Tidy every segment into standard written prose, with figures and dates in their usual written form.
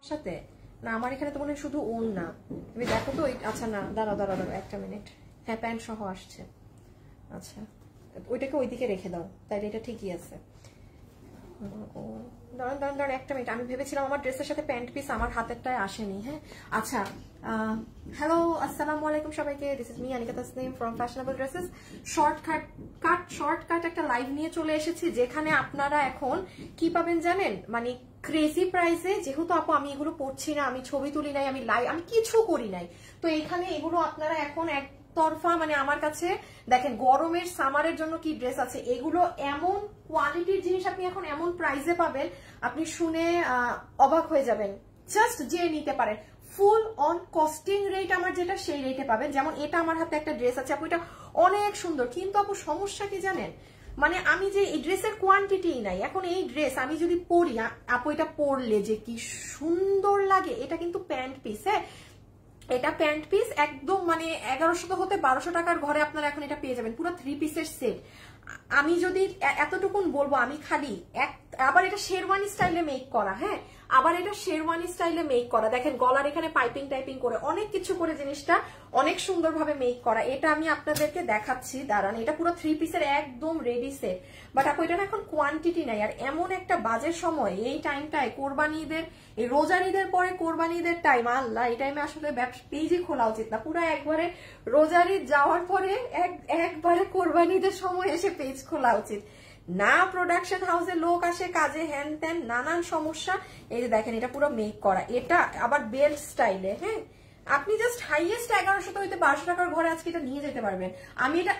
সাথে না আমার এখানে তো মনে হয় শুধু ওন না, তুমি দেখো তো। আচ্ছা না, দাঁড়াও দাঁড়াও দাঁড়াও একটা মিনিট। হ্যাঁ প্যান্ট সহ আসছে। আচ্ছা ওইটাকে ওইদিকে রেখে দাও, তাইলে এটা ঠিকই আছে। দাঁড়ান দাঁড়ান দাঁড়ান একটা মিনিট, আমি ভেবেছিলাম আমার ড্রেসের সাথে প্যান্ট পিস আমার হাতেরটায় আসেনি। হ্যাঁ আচ্ছা, হ্যালো আসসালামু আলাইকুম সবাইকে, this is me Anika Tasnim from fashionable dresses. Shortcut একটা লাইভ নিয়ে চলে এসেছি, যেখানে আপনারা এখন কি পাবেন জানেন, মানে ক্রেজি প্রাইসে। যেহেতু আপু আমি এগুলো পড়ছি না, আমি ছবি তুলি নাই, আমি লাইভ, আমি কিছু করি নাই, তো এখানে এগুলো আপনারা এখন এক তরফা, মানে আমার কাছে দেখেন গরমের সামারের জন্য কি ড্রেস আছে, এগুলো এমন কোয়ালিটির জিনিস আপনি এখন এমন প্রাইসে পাবেন, আপনি শুনে অবাক হয়ে যাবেন। জাস্ট যে নিতে পারেন, ফুল অন কস্টিং রেট আমার যেটা, সেই রেটে পাবেন। যেমন এটা আমার হাতে একটা ড্রেস আছে আপু, এটা অনেক সুন্দর, কিন্তু আপু সমস্যা কি জানেন, মানে আমি যে এই ড্রেসের কোয়ান্টিটি নাই। এখন এই ড্রেস আমি যদি পরি আপু, এটা পরলে যে কি সুন্দর লাগে, এটা কিন্তু প্যান্ট পিস। হ্যাঁ এটা প্যান্ট পিস একদম, মানে 1100 হতে 1200 টাকার ঘরে আপনারা এখন এটা পেয়ে যাবেন, পুরো 3 পিসের সেট। আমি যদি এতটুকুন বলবো, আমি খালি আবার এটা শেরওয়ানি স্টাইলে মেক করা। হ্যাঁ আবার এটা শেরওয়ানি স্টাইলে মেক করা, দেখেন গলার এখানে পাইপিং টাইপিং করে অনেক কিছু করে জিনিসটা অনেক সুন্দরভাবে মেক করা। এটা আমি আপনাদেরকে দেখাচ্ছি, দাঁড়ান। এটা পুরো 3 পিসের একদম রেডি সেট, বাট আপু এটা না এখন কোয়ান্টিটি নাই। আর এমন একটা বাজের সময়, এই টাইমটায় কোরবানি ঈদের, এই রোজার ঈদের পরে কোরবানি ঈদের টাইম, আল্লাহ এই টাইমে আসলে পেজই খোলা উচিত না, পুরো একবারে রোজার ঈদ যাওয়ার পরে একবারে কোরবানি ঈদের সময় এসে পেজ খোলা উচিত। না প্রোডাকশন হাউসে লোক আসে কাজে, হ্যান ত্যান নানান সমস্যা। এই যে দেখেন এটা পুরো মেক করা, এটা আবার বেল্ট স্টাইলে। হ্যাঁ আপনি জাস্ট হাইয়েস্ট 1100 হইতে 1200 টাকার ঘরে আজকে এটা নিয়ে যেতে পারবেন।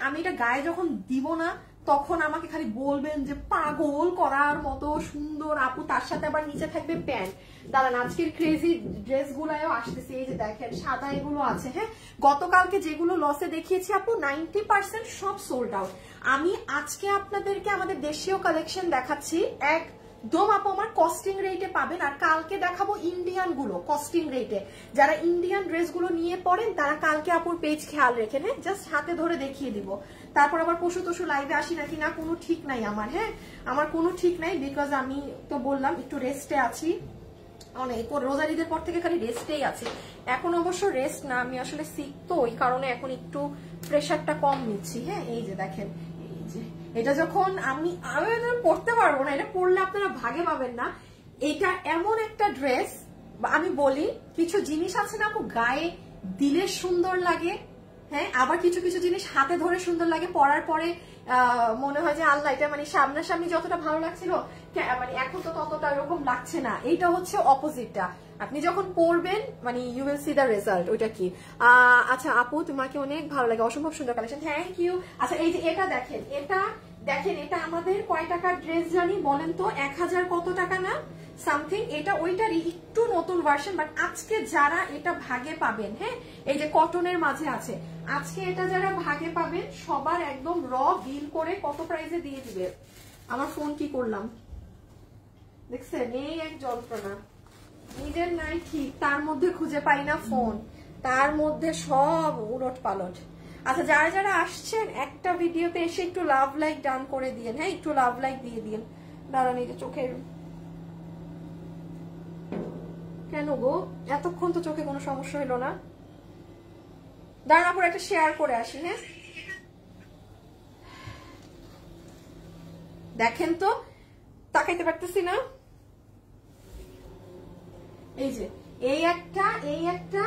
আমি এটা গায়ে যখন দিব না, তখন আমাকে খালি বলবেন যে পাগল করার মতো সুন্দর আপু, তার সাথে আবার নিচে থাকবে প্যান্ট। দাঁড়ান আজকের ক্রেজি ড্রেস গুলাও আসতেছে, এই যে দেখেন সাদা এগুলো আছে। হ্যাঁ গতকালকে যেগুলো লসে দেখিয়েছি আপু 90% সব সোল্ড আউট। আমি আজকে আপনাদেরকে আমাদের দেশীয় কালেকশন দেখাচ্ছি একদম আপু আমার কস্টিং রেটে পাবেন, আর কালকে দেখাবো ইন্ডিয়ান গুলো কস্টিং রেটে। যারা ইন্ডিয়ান ড্রেস গুলো নিয়ে পড়েন তারা কালকে আপুর পেজ খেয়াল রেখেন। হ্যাঁ জাস্ট হাতে ধরে দেখিয়ে দিব, তারপর আবার পশু লাইভে আসি নাকি না কোনো ঠিক নাই আমার। হ্যাঁ আমার কোনো ঠিক নাই, বিকজ আমি তো বললাম একটু রেস্টে আছি, অনেক রোজার ঈদের পর থেকে খালি রেস্টেই আছে। এখন অবশ্য রেস্ট না, আমি আসলে সিক, তো ওই কারণে এখন একটু প্রেশারটা কম নিচ্ছি। হ্যাঁ এই যে দেখেন, এই যে এটা যখন আমি পড়তে পারবো না, এটা পড়লে আপনারা ভাগে পাবেন না। এটা এমন একটা ড্রেস, আমি বলি কিছু জিনিস আছে না আপু গায়ে দিলে সুন্দর লাগে, হ্যাঁ আবার কিছু কিছু জিনিস হাতে ধরে সুন্দর লাগে, পরার পরে মনে হয় যে আল্লাহ এটা মানে সামনাসামনি যতটা ভালো লাগছিল মানে এখন তো ততটা এরকম লাগছে না। এইটা হচ্ছে অপোজিটটা, আপনি যখন পরবেন মানে you will see the result. ওইটা কি আচ্ছা আপু তোমাকে অনেক ভালো লাগে, অসম্ভব সুন্দর কালেকশন, থ্যাংক ইউ। আচ্ছা এই যে এটা দেখেন, এটা আমাদের কয় টাকার ড্রেস জানি বলেন তো, 1000 কত টাকা না সামথিং, এটা ওইটারই একটু নতুন ভার্সন। বাট আজকে যারা এটা ভাগে পাবেন, হ্যাঁ এই যে কটনের মাঝে আছে, আজকে এটা যারা ভাগে পাবেন সবার একদম র বিল করে কত প্রাইসে দিয়ে দিবে। আমার ফোন কি করলাম দেখছেন, এই এক যন্ত্রণা, নিজের নাই ঠিক, তার মধ্যে খুঁজে পাই না ফোন, তার মধ্যে সব উলট পালট। আচ্ছা যারা যারা আসছেন একটা ভিডিওতে এসে একটু লাভ লাইক ডান করে দিয়েন। হ্যাঁ একটু লাভ লাইক দিয়ে দিন। দাঁড়ান এই যে চোখের, কেন গো এতক্ষণ তো চোখে কোনো সমস্যা হলো না, দাঁড়ান আপুর একটা শেয়ার করে আসি। হ্যাঁ দেখেন তো, তাকাইতে পারতেছি না, এই যে এই একটা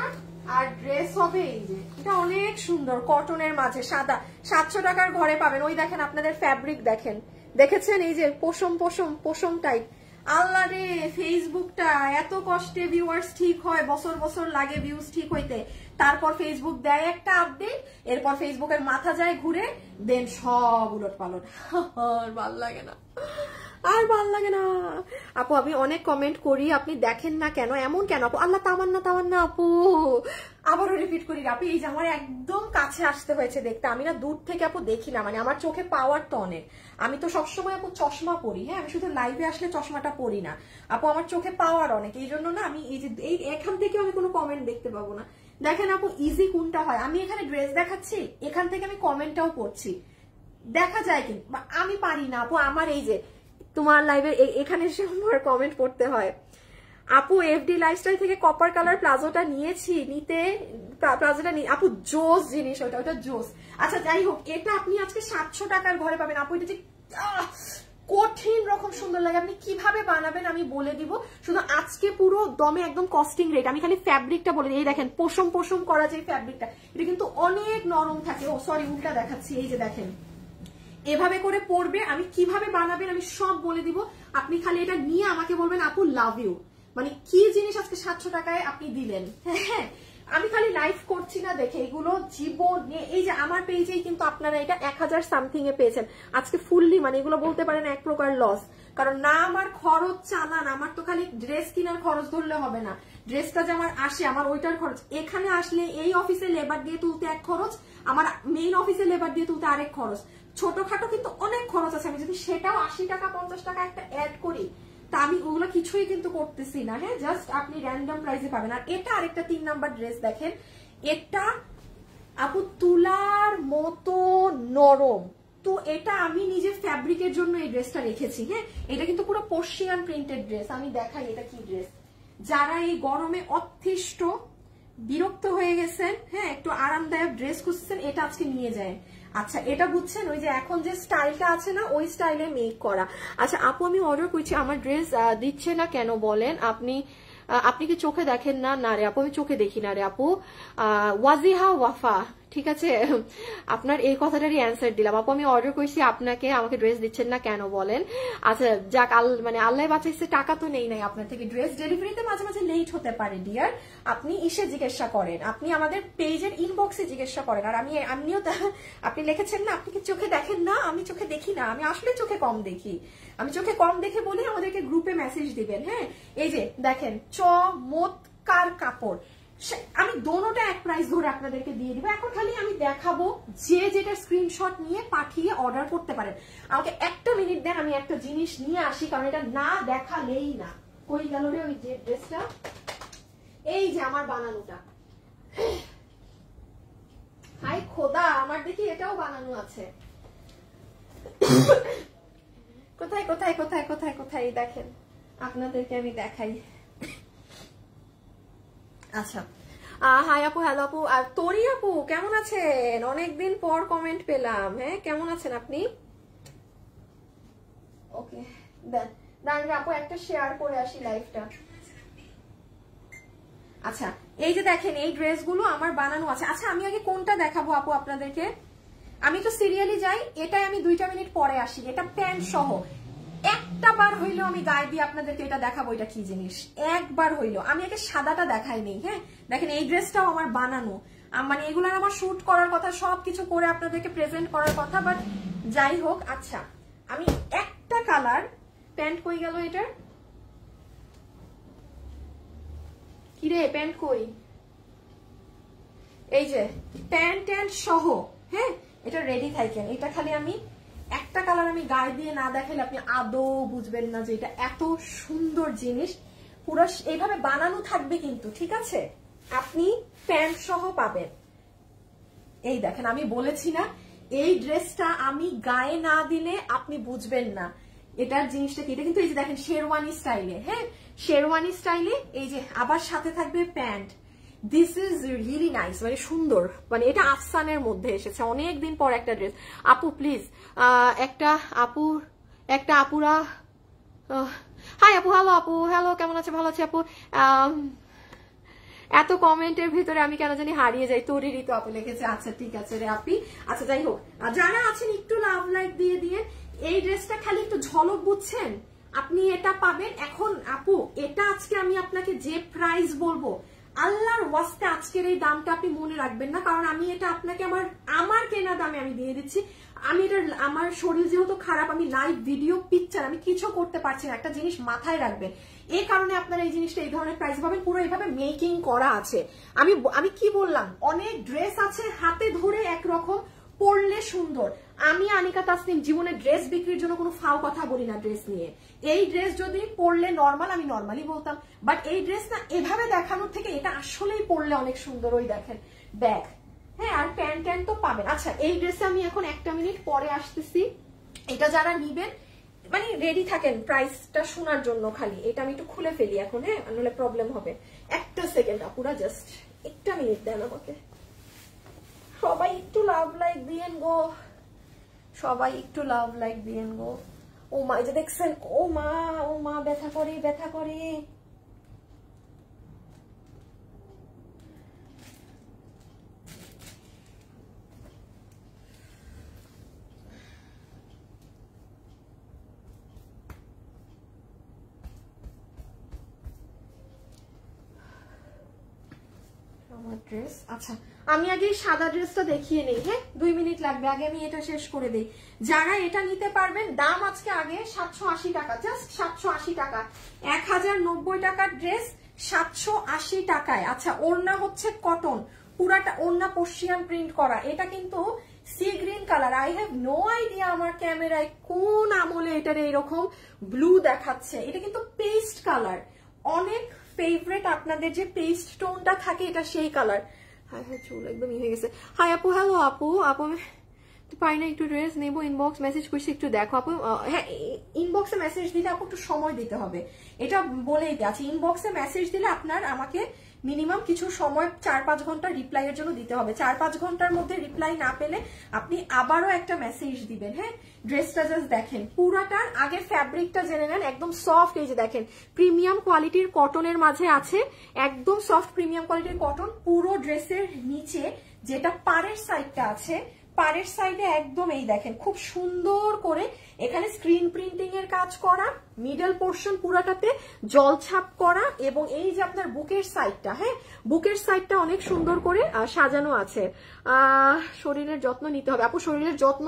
আর ড্রেস হবে এই যে, এটা অনেক সুন্দর কটনের মাঝে সাদা, 700 টাকার ঘরে পাবেন। ওই দেখেন আপনাদের ফ্যাব্রিক দেখেন, দেখেছেন এই যে পশম টাইপ। আল্লাহ রে ফেসবুকটা এত কষ্টে ভিউয়ার্স ঠিক হয়, বছর বছর লাগে ভিউজ ঠিক হইতে, তারপর ফেসবুক দেয় একটা আপডেট, এরপর ফেসবুকের মাথা যায় ঘুরে, দেন সব উলট পালট। আর ভাল লাগে না, আর ভাল লাগে না আপু। আমি অনেক কমেন্ট করি, আপনি দেখেন না কেন, এমন কেন আপু? আল্লাহ তামান্না আপু, আবারও রিপিট করি আপু, এই যে আমার একদম কাছে আসতে হয়েছে দেখতে, আমি না দূর থেকে আপু দেখি না, মানে আমার চোখে পাওয়ার তো অনেক, আমি তো সবসময় আপু চশমা পরি। হ্যাঁ আমি শুধু লাইভে আসলে চশমাটা পরি না আপু, আমার চোখে পাওয়ার অনেক, এই জন্য না আমি এই যে এখান থেকে আমি কোনো কমেন্ট দেখতে পাবো না। দেখেন আপু ইজি কোনটা হয়, আমি এখানে ড্রেস দেখাচ্ছি, এখান থেকে আমি কমেন্টটাও করছি, দেখা যায় কিন্তু আমি পারি না আপু। আমার এই যে তোমার লাইভে এখানে এসে আমার কমেন্ট পড়তে হয়। আপু এফডি লাইফস্টাইল থেকে কপার কালার প্লাজোটা নিয়েছি, প্লাজোটা আপু জোস জিনিস, ওটা জোস। আচ্ছা যাই হোক, এটা আপনি আজকে 700 টাকার ঘরে পাবেন আপু। এটা যে কঠিন রকম সুন্দর লাগে, আপনি কিভাবে বানাবেন আমি বলে দিব, শুধু আজকে পুরো দমে একদম কস্টিং রেট। আমি খালি ফ্যাব্রিকটা বলে দিই, এই দেখেন পশম পশম করা যে ফ্যাব্রিকটা, এটা কিন্তু অনেক নরম থাকে। ও সরি, উল্টা দেখাচ্ছি, এই যে দেখেন এভাবে করে পরবে। আমি কিভাবে বানাবেন আমি সব বলে দিব, আপনি খালি এটা নিয়ে আমাকে বলবেন আপু লাভ ইউ, মানে কি জিনিস আজকে 700 টাকায় আপনি দিলেন। হ্যাঁ, আমি খালি লাইভ করছি না দেখে, এগুলো জীবন নিয়ে, এই যে আমার পেজেই কিন্তু আপনারা এটা 1000 সামথিং এ পেয়েছেন আজকে ফুললি, মানে এগুলো বলতে পারেন এক প্রকার লস, কারণ না আমার খরচ চালান, আমার তো খালি ড্রেস কেনার খরচ ধরলে হবে না, ড্রেসটা যে আমার আসে আমার ওইটার খরচ, এখানে আসলে এই অফিসে লেবার দিয়ে তুলতে এক খরচ, আমার মেইন অফিসে লেবার দিয়ে তুলতে আরেক খরচ, ছোটখাটো কিন্তু অনেক খরচ আছে। আমি যদি সেটাও 80 টাকা 50 টাকা একটা অ্যাড করি, তা আমি ওগুলো কিছুই কিন্তু করতেছি না। হ্যাঁ, জাস্ট আপনি র্যান্ডম প্রাইসে পাবেন। আর এটা আরেকটা 3 নাম্বার ড্রেস দেখেন, এটা আপু তুলার মতো নরম, তো এটা আমি নিজের ফ্যাব্রিকের জন্য এই ড্রেসটা রেখেছি। হ্যাঁ, এটা কিন্তু পুরো পার্সিয়ান প্রিন্টেড ড্রেস। আমি দেখাই এটা কি ড্রেস, যারা এই গরমে অতিষ্ঠ বিরক্ত হয়ে গেছেন, হ্যাঁ একটু আরামদায়ক ড্রেস খুঁজছেন, এটা আজকে নিয়ে যায়। আচ্ছা এটা বুঝছেন, ওই যে এখন যে স্টাইলটা আছে না, ওই স্টাইলে মেক করা। আচ্ছা আপু আমি অর্ডার করছি, আমার ড্রেস দিচ্ছে না কেন বলেন, আপনি কি চোখে দেখেন না? না রে আপু, আমি চোখে দেখি না রে আপু। ওয়াজিহা ওয়াফা, ঠিক আছে, আপনার এই কথাটারই অ্যান্সার দিলাম আপু। আমি অর্ডার করছি আপনাকে, আমাকে ড্রেস দিচ্ছেন না কেন বলেন। আচ্ছা যাক, মানে আল্লাহ বাঁচাইছে, টাকা তো নেই নাই আপনার থেকে, ড্রেস ডেলিভারিতে মাঝে মাঝে লেট হতে পারে ডিয়ার, আপনি ইসে জিজ্ঞাসা করেন, আপনি আমাদের পেজের ইনবক্সে জিজ্ঞাসা করেন। আর আমিও আপনি লিখেছেন না আপনি কি চোখে দেখেন না, আমি চোখে দেখি না, আমি আসলে চোখে কম দেখি, আমি চোখে কম দেখে বলে আমাদেরকে গ্রুপে মেসেজ দিবেন। হ্যাঁ, এই যে দেখেন চমৎকার কাপড়, আমি দোনোটা এক প্রাইস ধরে আপনাদেরকে দিয়ে দিব। এখন খালি আমি দেখাবো, যে যেটা স্ক্রিনশট নিয়ে পাঠিয়ে অর্ডার করতে পারেন। আমাকে একটা মিনিট দেন, আমি একটা জিনিস নিয়ে আসি, কারণ এটা না দেখালেই না। কই গেল রে ওই যে ড্রেসটা, এই যে আমার বানানোটা, হাই খোদা আমার দেখি এটাও বানানো আছে, কোথায় কোথায় কোথায় কোথায় কোথায় দেখেন, আপনাদেরকে আমি দেখাই। আচ্ছা হাই আপু, হ্যালো আপু, আর তোরি আপু কেমন আছেন? অনেকদিন পর কমেন্ট পেলাম। হ্যাঁ কেমন আছেন আপনি? ওকে দেন আপু একটা শেয়ার করে আসি লাইভটা। আচ্ছা এই যে দেখেন এই ড্রেসগুলো আমার বানানো আছে। আচ্ছা আমি আগে কোনটা দেখাবো আপু আপনাদেরকে, আমি তো সিরিয়ালি যাই, এটাই আমি 2টা মিনিট পরে আসি। এটা প্যান্ট সহ, একটা বার হইলো আমি গায়ে দিয়ে আপনাদেরকে এটা দেখাবো, এটা কি জিনিস একবার হইলো। আমি আগে সাদাটা দেখাই নেই। হ্যাঁ দেখেন এই ড্রেসটাও আমার বানানো, মানে এগুলার আমার শুট করার কথা, সবকিছু করে আপনাদেরকে প্রেজেন্ট করার কথা, বাট যাই হোক। আচ্ছা আমি একটা কালার, প্যান্ট কই গেল এটার, কিরে প্যান্ট কই, এই যে প্যান্ট সহ, হ্যাঁ এটা রেডি থাকেন। এটা খালি আমি একটা কালার আমি গায়ে দিয়ে না দেখালে আপনি আদৌ বুঝবেন না যে এটা এত সুন্দর জিনিস। পুরো এইভাবে বানানো থাকবে কিন্তু, ঠিক আছে, আপনি প্যান্ট সহ পাবেন। এই দেখেন আমি বলেছি না, এই ড্রেসটা আমি গায়ে না দিলে আপনি বুঝবেন না এটার জিনিসটা কি। এটা কিন্তু এই যে দেখেন শেরওয়ানি স্টাইলে, হ্যাঁ শেরওয়ানি স্টাইলে, এই যে আবার সাথে থাকবে pant. This is really nice, মানে সুন্দর, মানে এটা আফসানের মধ্যে এসেছে অনেকদিন পর একটা ড্রেস। আপু প্লিজ একটা আপুরা, হাই আপু, হ্যালো আপু, হ্যালো কেমন আছে? ভালো আছে আপু। এত কমেন্টের ভিতরে আমি কেন জানি হারিয়ে যাই। তোরই তো আপু লিখেছে, আচ্ছা ঠিক আছে রে আপি। আচ্ছা যাই হোক, যারা আছেন একটু লাভ লাইক দিয়ে দিয়ে, এই ড্রেসটা খালি একটু ঝলক বুঝছেন, আপনি এটা পাবেন। এখন আপু এটা আজকে আমি আপনাকে যে প্রাইস বলবো, আল্লাহর ওয়াস্তে আজকের এই দামটা আপনি মনে রাখবেন না, কারণ আমি এটা আপনাকে আমার কেনা দামে আমি দিয়ে দিচ্ছি। আমি এটা, আমার শরীর যেহেতু খারাপ, আমি লাইভ ভিডিও পিকচার আমি কিছু করতে পারছি না, একটা জিনিস মাথায় রাখবেন। এই কারণে আপনারা এই জিনিসটা এই ধরনের প্রাইস পাবেন, পুরো এইভাবে মেকিং করা আছে। আমি কি বললাম, অনেক ড্রেস আছে হাতে ধরে একরকম, পরলে সুন্দর। আমি আনিকা তাসনিম জীবনে ড্রেস বিক্রির জন্য কোনো ফাও কথা বলি না ড্রেস নিয়ে। এই ড্রেস যদি পরলে নর্মাল, আমি নর্মালি বলতাম, বাট এই ড্রেস না এভাবে দেখানোর থেকে এটা আসলেই পরলে অনেক সুন্দর। ওই দেখেন ব্যাগ, হ্যাঁ আর প্যান্ট তো পাবেন। আচ্ছা এই ড্রেসে আমি এখন 1 মিনিট পরে আসতেছি। এটা যারা নিবেন মানে রেডি থাকেন প্রাইসটা শোনার জন্য। খালি এটা আমি একটু খুলে ফেলি এখন, হ্যাঁ, নাহলে প্রবলেম হবে। একটা সেকেন্ড আপুরা, জাস্ট একটা মিনিট দেন আমাকে। সবাই একটু লাভ লাইক দিয়েন গো, সবাই একটু লাভ লাইক দিয়েন গো। ও মা, যে দেখছেন, ও মা, ও মা, ব্যথা করে, ব্যথা করে। আমার ড্রেস, আচ্ছা আমি আগে সাদা ড্রেসটা দেখিয়ে নেই, হ্যাঁ, 2 মিনিট লাগবে, আগে আমি এটা শেষ করে দেই। যারা এটা নিতে পারবেন, দাম আজকে আগে 780 টাকা, জাস্ট 780 টাকা, 1090 টাকার ড্রেস 780 টাকায়। আচ্ছা, ওড়না হচ্ছে কটন, পুরাটা ওড়না পার্সিয়ান প্রিন্ট করা। এটা কিন্তু sea green colour. I have no idea আমার ক্যামেরায় কোন আমলে এটার এরকম ব্লু দেখাচ্ছে। এটা কিন্তু পেস্ট কালার, অনেক ফেভারিট আপনাদের যে পেস্ট টোনটা থাকে, এটা সেই কালার। হাই হাই, চুল একদম হয়ে গেছে। হাই আপু, হ্যালো আপু, আপু পাই না, একটু ড্রেস নেবো, ইনবক্স মেসেজ করছি, একটু দেখো আপু। হ্যাঁ, ইনবক্সে মেসেজ দিলে আপু একটু সময় দিতে হবে, এটা বলেই আছে। ইনবক্সে মেসেজ দিলে আপনার আমাকে মিনিমাম কিছু সময় 4-5 ঘন্টা রিপ্লাই এর জন্য দিতে হবে। 4-5 ঘন্টার মধ্যে রিপ্লাই না পেলে আপনি আবারও একটা মেসেজ দিবেন। হ্যাঁ, ড্রেসটা জাস্ট দেখেন, পুরাটার আগে ফ্যাব্রিকটা জেনে নেন, একদম সফট। এই যে দেখেন, প্রিমিয়াম কোয়ালিটির কটনের মাঝে আছে, একদম সফট প্রিমিয়াম কোয়ালিটির কটন। পুরো ড্রেসের নিচে যেটা পাড়ের সাইডটা আছে, পাড়ের সাইডে একদম এই দেখেন খুব সুন্দর করে এখানে স্ক্রিন প্রিন্টিং এর কাজ করা, মিডল পোর্শন পুরাটাতে জলছাপ করা, এবং এই যে আপনার বুকের সাইডটা, হ্যাঁ, বুকের সাইডটা অনেক সুন্দর করে সাজানো আছে। শরীরের যত্ন নিতে হবে আপু, শরীরের যত্ন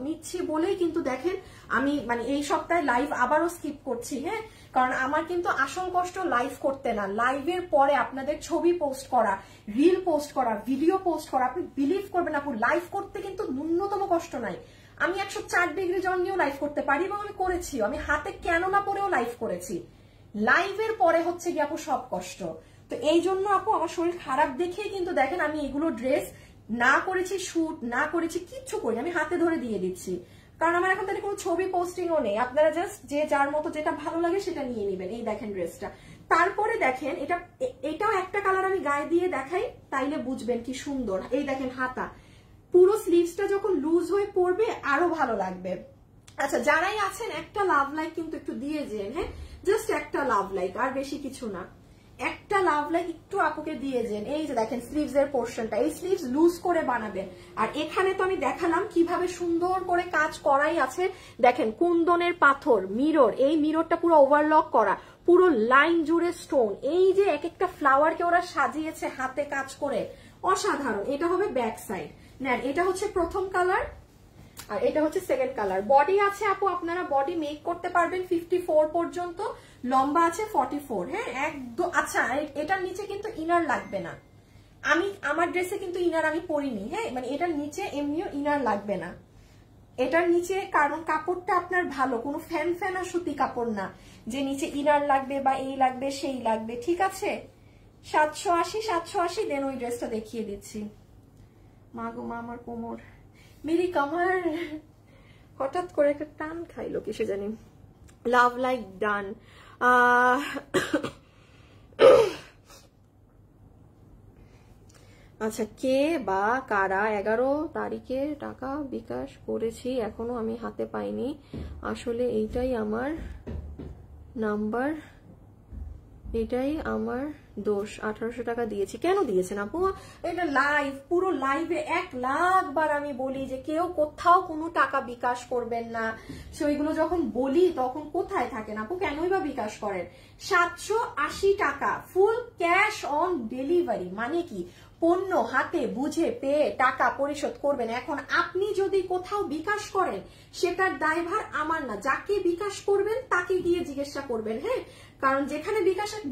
নিচ্ছি বলেই কিন্তু দেখেন আমি মানে এই সপ্তাহে লাইভ আবারও স্কিপ করছি, হ্যাঁ, কারণ আমার কিন্তু আসল কষ্ট লাইভ করতে না, লাইভের পরে আপনাদের ছবি পোস্ট করা, রিল পোস্ট করা, ভিডিও পোস্ট করা। আপনি বিলিভ করবেন আপু, লাইভ করতে কিন্তু ন্যূনতম কষ্ট নাই। আমি 104 ডিগ্রি জন নিয়েও লাইভ করতে পারি, এবং আমি করেছিও, আমি হাতে কেন না পরেও লাইভ করেছি। লাইভের পরে হচ্ছে কি আপু সব কষ্ট। তো এই জন্য আপু আমার শরীর খারাপ দেখেই কিন্তু দেখেন আমি এগুলো ড্রেস না করেছি, শুট না করেছি, কিচ্ছু করি, আমি হাতে ধরে দিয়ে দিচ্ছি, কারণ আমার এখন তাহলে কোনো ছবি পোস্টিংও নেই। আপনারা জাস্ট যে যার মতো যেটা ভালো লাগে সেটা নিয়ে নেবেন। এই দেখেন ড্রেসটা, তারপরে দেখেন এটাও একটা কালার আমি গায়ে দিয়ে দেখাই, তাইলে বুঝবেন কি সুন্দর। এই দেখেন হাতা, পুরো স্লিভসটা যখন লুজ হয়ে পড়বে আরো ভালো লাগবে। আচ্ছা, যারাই আছেন একটা লাভ লাইক কিন্তু একটু দিয়ে যেন, হ্যাঁ, জাস্ট একটা লাভ লাইক, আর বেশি কিছু না, একটা লাভ লাইক একটু আপুকে দিয়ে যেন। এই যে দেখেন স্লিভস এর পোর্শনটা, এই স্লিভস লুজ করে বানাবেন। আর এখানে তো আমি দেখালাম কিভাবে সুন্দর করে কাজ করাই আছে। দেখেন কুন্দনের পাথর, মিরর, এই মিররটা পুরো ওভারলক করা, পুরো লাইন জুড়ে স্টোন। এই যে এক একটা ফ্লাওয়ারকে ওরা সাজিয়েছে হাতে কাজ করে, অসাধারণ। এটা হবে ব্যাক সাইড নেন, এটা হচ্ছে প্রথম কালার, আর এটা হচ্ছে সেকেন্ড কালার। বডি আছে আপু, আপনারা বডি মেক করতে পারবেন 54 পর্যন্ত, লম্বা আছে 44, হ্যাঁ, একদম। আচ্ছা, এটার নিচে কিন্তু ইনার লাগবে না, আমার ড্রেসে কিন্তু ইনার আমি পরিনি, হ্যাঁ, মানে এটার নিচে এমনিও ইনার লাগবে না এটার নিচে, কারণ কাপড়টা আপনার ভালো, কোনো ফ্যান ফ্যানা সুতি কাপড় না যে নিচে ইনার লাগবে বা এই লাগবে সেই লাগবে, ঠিক আছে। 780 দেন ওই ড্রেসটা দেখিয়ে দিচ্ছি। মা গো মা, আমার কোমর, মেরি কামার, হঠাৎ করে একটা টান খাইলো কিসে জানি। Love like done. আচ্ছা, কে বা কারা 11 তারিখে টাকা বিকাশ করেছি, এখনো আমি হাতে পাইনি। আসলে এইটাই আমার নাম্বার, এটাই আমার দোষ। 1800 টাকা দিয়েছি। কেন দিয়েছেন আপু? এটা লাইভ, পুরো লাইভে 1 লাখ বার আমি বলি যে কেউ কোথাও কোনো টাকা বিকাশ করবেন না। সেইগুলো যখন বলি তখন কোথায় থাকেন আপু, কেনই বা বিকাশ করেন? 780 টাকা ফুল ক্যাশ অন ডেলিভারি, মানে কি পণ্য হাতে বুঝে পেয়ে টাকা পরিশোধ করবেন। এখন আপনি যদি কোথাও বিকাশ করেন সেটার দায়ভার আমার না, যাকে বিকাশ করবেন তাকে গিয়ে জিজ্ঞাসা করবেন, হ্যাঁ, কারণ যেখানে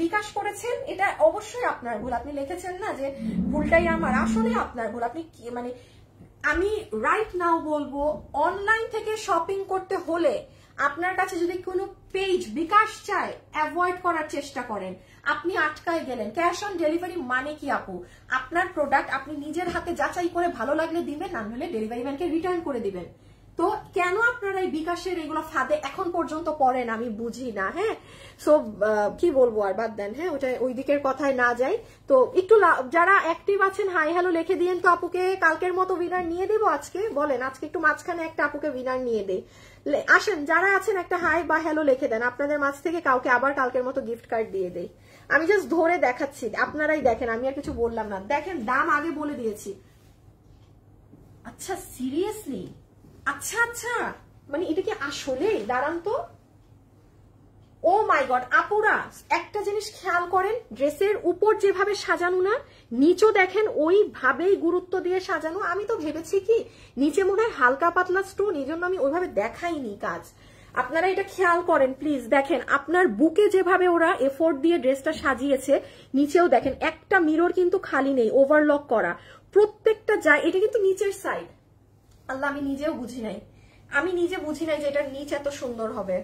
বিকাশ করেছেন এটা অবশ্যই আপনার ভুল। আপনি লিখেছেন না যে ভুলটাই আমার, আসলে আপনার ভুল। আপনি মানে আমি রাইট নাও বলবো, অনলাইন থেকে শপিং করতে হলে আপনার কাছে যদি কোনো পেজ বিকাশ চায় অ্যাভয়েড করার চেষ্টা করেন, আপনি আটকায় গেলেন। ক্যাশ অন ডেলিভারি মানে কি আপু, আপনার প্রোডাক্ট আপনি নিজের হাতে যাচাই করে ভালো লাগলে দিবেন, না হলে ডেলিভারি ম্যানকে রিটার্ন করে দিবেন। তো তো কেন আপনারা এই বিকাশের এগুলো ফাঁদে এখন পর্যন্ত পড়েন আমি বুঝি না। হ্যাঁ, সো কি বলবো আর, বাদ দেন। হ্যাঁ, ওটা ওই দিকের কথায় না যাই। তো একটু যারা অ্যাক্টিভ আছেন হাই হ্যালো লিখে দিয়েন তো আপুকে কালকের মতো উইনার নিয়ে দেবো আজকে। বলেন আজকে একটু মাঝখানে একটা আপুকে উইনার নিয়ে দেই। আসেন যারা আছেন একটা হাই বা হ্যালো লিখে দেন, আপনাদের মাঝ থেকে কাউকে আবার কালকের মতো গিফট কার্ড দিয়ে দেই। আমি জাস্ট ধরে দেখাচ্ছি, আপনারাই দেখেন, আমি আর কিছু বললাম না। দেখেন দাম আগে বলে দিয়েছি। আচ্ছা সিরিয়াসলি, আচ্ছা আচ্ছা, মানে এটা কি আসলে? দাঁড়ান তো। ও মাই গড আপুরা, একটা জিনিস খেয়াল করেন, ড্রেসের উপর যেভাবে সাজানো না, নিচও দেখেন ওইভাবেই গুরুত্ব দিয়ে সাজানো। আমি তো ভেবেছি কি নিচে মনে হয় হালকা পাতলা স্টোন, এই জন্য আমি ওইভাবে দেখাইনি কাজ। আপনারা এটা খেয়াল করেন প্লিজ। দেখেন আপনার বুকে যেভাবে ওরা এফোর্ট দিয়ে ড্রেসটা সাজিয়েছে, নিচেও দেখেন একটা মিরর কিন্তু খালি নেই, ওভারলক করা প্রত্যেকটা যায়। এটা কিন্তু নিচের সাইড। আল্লাহ, আমি নিজেও বুঝি নাই, আমি নিজে বুঝি নাই যে এটার নিচ এত সুন্দর হবে।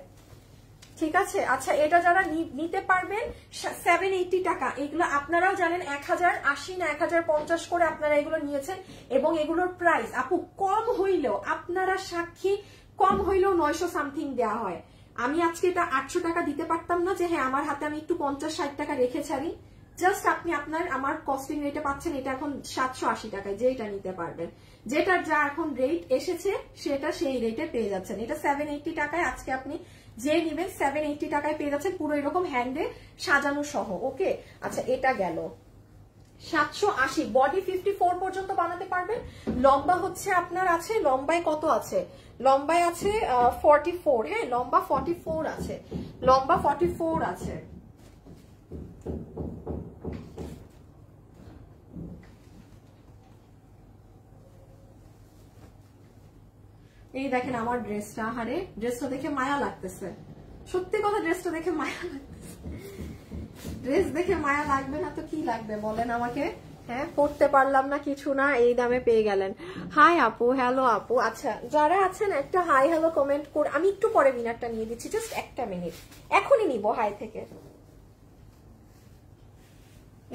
ঠিক আছে, আচ্ছা এটা যারা নিতে পারবেন 780 টাকা। এগুলো আপনারাও জানেন 1080 না 1050 করে আপনারা এগুলো নিয়েছেন, এবং এগুলোর প্রাইস আপু কম হইলেও, আপনারা সাক্ষী, কম হইলেও 900 সামথিং দেওয়া হয়। আমি আজকে এটা 800 টাকা দিতে পারতাম না, যে হ্যাঁ আমার হাতে আমি একটু 50-60 টাকা রেখে ছাড়ি। জাস্ট আপনি আমার কস্টিং রেটে পাচ্ছেন এটা এখন 780 টাকায়, যে এটা নিতে পারবেন, যেটার যা এখন রেট এসেছে সেটা সেই রেটে পেয়ে যাচ্ছেন। এটা 780 টাকায় আজকে আপনি যে নিবেন 780 টাকায় পেয়ে যাচ্ছেন, পুরো এরকম হ্যান্ডে সাজানো সহ। ওকে, আচ্ছা এটা গেল 780। বডি 54 পর্যন্ত বানাতে পারবেন। লম্বা হচ্ছে আপনার আছে, লম্বায় কত আছে? লম্বায় আছে 44। হ্যাঁ, লম্বা 44 আছে, লম্বা 44 আছে। এই দেখেন আমার ড্রেসটা, হারে ড্রেসটা দেখে মায়া লাগতেছে, সত্যি কথা ড্রেসটা দেখে মায়া লাগতেছে। ড্রেস দেখে মায়া লাগবে না তো কি লাগবে বলেন আমাকে? হ্যাঁ, পড়তে পারলাম না কিছু না, এই দামে পেয়ে গেলেন। হাই আপু, হ্যালো আপু। আচ্ছা যারা আছেন একটা হাই হ্যালো কমেন্ট করে, আমি একটু পরে উইনারটা নিয়ে দিচ্ছি, জাস্ট একটা মিনিট, এখনই নিব হাই থেকে।